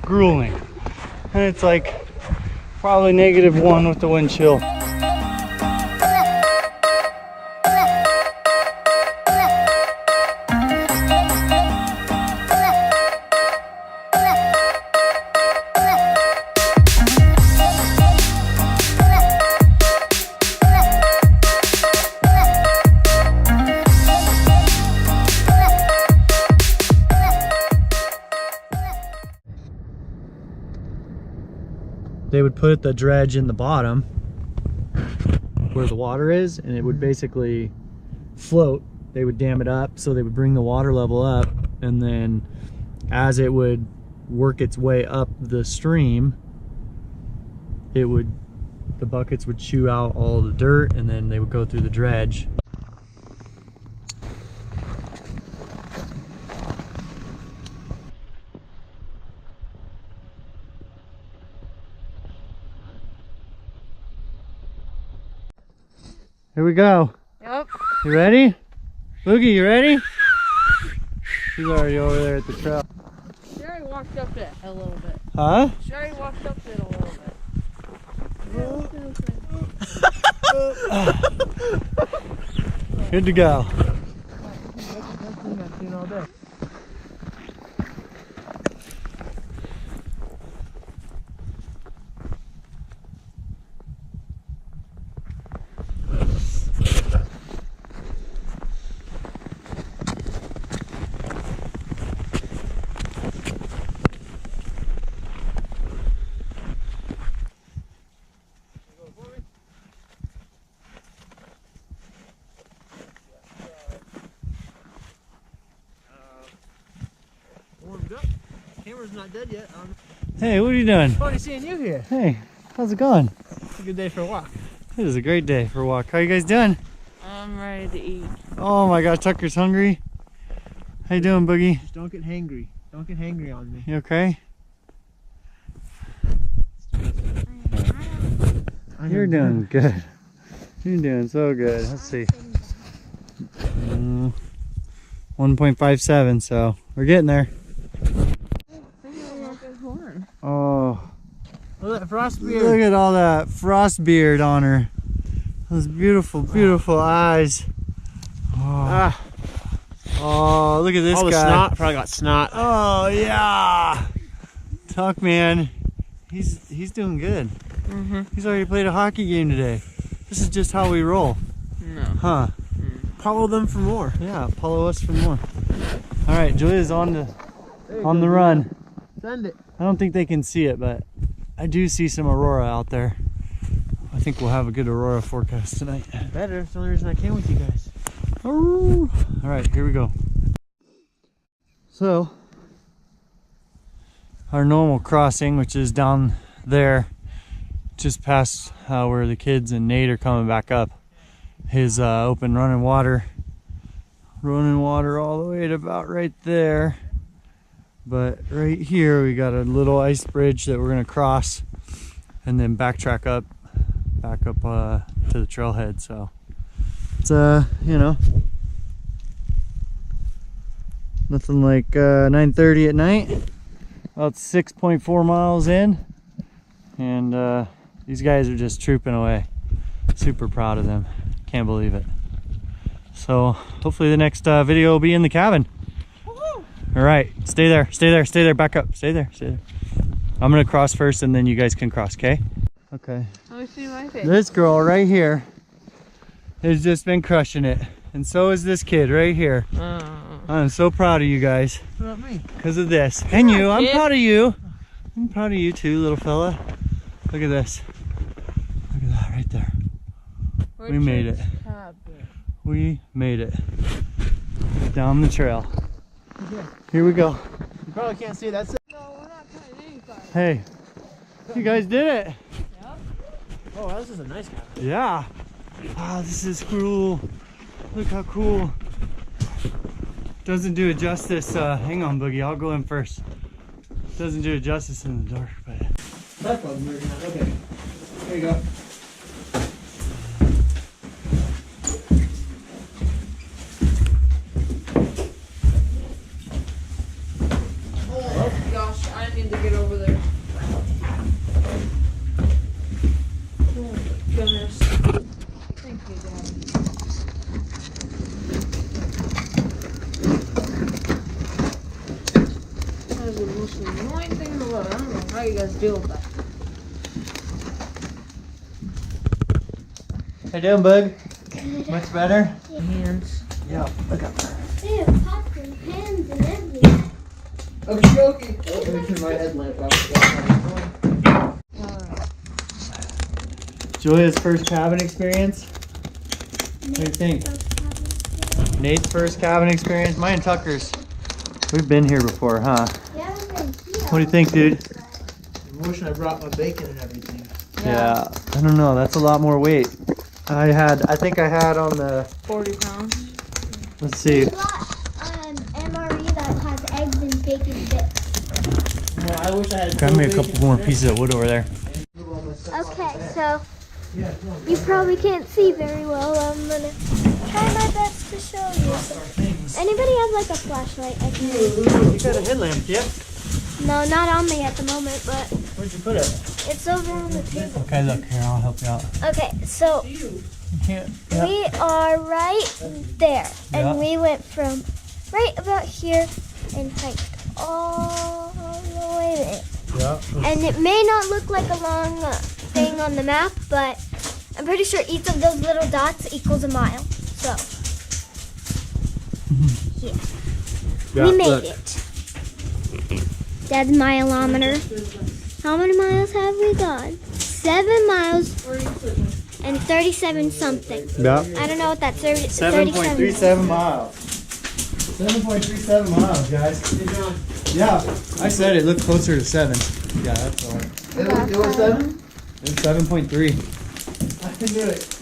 grueling. And it's like probably -1 with the wind chill. They would put the dredge in the bottom where the water is, and it would basically float. They would dam it up, so they would bring the water level up, and then as it would work its way up the stream, the buckets would chew out all the dirt, and then they would go through the dredge. Here we go. Yep. You ready? Boogie, you ready? She's already over there at the trail. She already walked up it a little bit. Huh? She already walked up it a little bit. Good to go. Camera's not dead yet. Hey, what are you doing? Funny seeing you here. Hey, how's it going? It's a good day for a walk. It is a great day for a walk. How you guys doing? I'm ready to eat. Oh my gosh, Tucker's hungry. How you doing, Boogie? Just don't get hangry. Don't get hangry on me. You okay? You're doing good. You're doing so good. Let's see. 1.57, so we're getting there. Oh, look at that frost beard. Look at all that frost beard on her. Those beautiful, beautiful eyes. Oh, oh, look at this all guy. The snot, probably got snot. Oh yeah, Tuck man, he's doing good. He's already played a hockey game today. This is just how we roll. No. Huh? Follow them for more. Yeah, follow us for more. All right, Julia's on the run. Send it. I don't think they can see it, but I do see some aurora out there. I think we'll have a good aurora forecast tonight. Better. It's the only reason I came with you guys. All right, here we go. So, our normal crossing, which is down there, just past where the kids and Nate are coming back up, is open running water. Running water all the way to about right there. But right here we got a little ice bridge that we're gonna cross and then backtrack up, back up to the trailhead. So it's you know, nothing like 9:30 at night. About 6.4 miles in, and these guys are just trooping away. Super proud of them. Can't believe it. So hopefully the next video will be in the cabin. All right, stay there, stay there, stay there, back up, stay there, stay there. I'm gonna cross first and then you guys can cross, okay? Okay. Let me see my face. This girl right here has just been crushing it. And so is this kid right here. I'm so proud of you guys. What about me? Because of this. And you, I'm proud of you. I'm proud of you too, little fella. Look at this. Look at that right there. We made it. We made it. Down the trail. Here we go. You probably can't see it. That's it. No, we're not cutting any fire. Hey, you guys did it. Yep. Oh, this is a nice cabin. Yeah. Ah, this is cool. Look how cool. Doesn't do it justice. Hang on, Boogie. I'll go in first. Doesn't do it justice in the dark, but. That's what I'm working on. Okay. There you go. Oh gosh, I need to get over there. The annoying thing in the world. I don't know how you guys deal with that. How you doing, bug? Much better? Hands. Yeah, look up there. They have popcorn pans and everything. Okay, okay. Oh, let me turn my headlamp off. Julia's first cabin experience. What do you think? Nate's first cabin experience. Mine and Tucker's. We've been here before, huh? Yeah, we've been here. What do you think, dude? I wish I brought my bacon and everything. Yeah, I don't know. That's a lot more weight. I think I had on the, 40 pounds. let's see. We got MRE that has eggs and bacon bits. Well, I wish I had. Grab me a couple more pieces of wood over there. Okay, so you probably can't see very well. I'm gonna try my best to show you. Anybody have like a flashlight? I can. You got a headlamp, yeah? No, not on me at the moment, but Where'd you put it? it's over on the table. Okay, look, here, I'll help you out. Okay, so You can't. we are right there, and Yeah. we went from right about here and hiked all the way there. Yeah. And it may not look like a long thing on the map, but I'm pretty sure each of those little dots equals a mile. So, yeah. We made it. Dad's mileometer. How many miles have we gone? 7 miles and 37 something. Yeah. I don't know what that's 7.37 miles. 7.37 miles, guys. Yeah, I said it looked closer to 7. Yeah, that's all right. It was 7? It's 7.3. I can do it.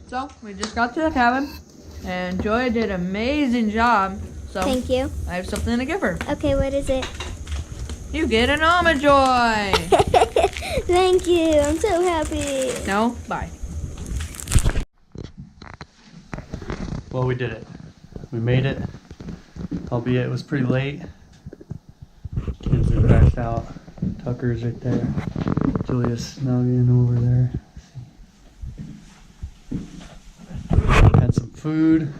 So, we just got to the cabin, and Joy did an amazing job. So, Thank you. I have something to give her. Okay, what is it? You get an almond, Joy! Thank you. I'm so happy. No? Bye. Well, we did it. We made it. Albeit it was pretty late. Kids are backed out. Tucker's right there. Julia's snugging over there. Had some food.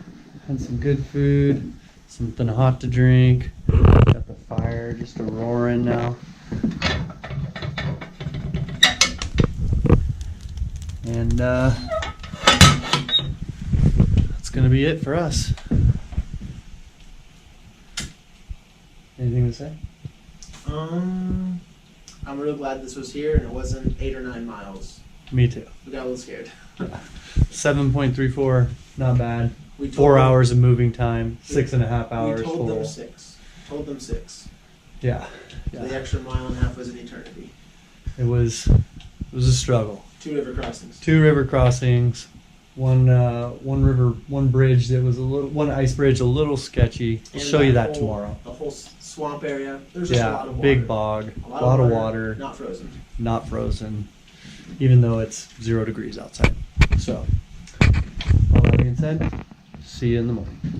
Had some good food. Something hot to drink. Got the fire just a roaring now. And that's gonna be it for us. Anything to say? I'm real glad this was here and it wasn't 8 or 9 miles. Me too. We got a little scared. 7.34, not bad. We told 4 them- hours of moving time, 6.5 hours We told total. them 6. Told them 6. Yeah, The yeah. extra mile and a half was an eternity. It was a struggle. 2 river crossings. 2 river crossings, one bridge that was one ice bridge a little sketchy. I'll And show you that whole- tomorrow. The whole swamp area. There's just a lot Yeah, of water. big bog, A a lot of water, Not frozen. not frozen, even though it's 0 degrees outside. So, all that being said, see you in the morning.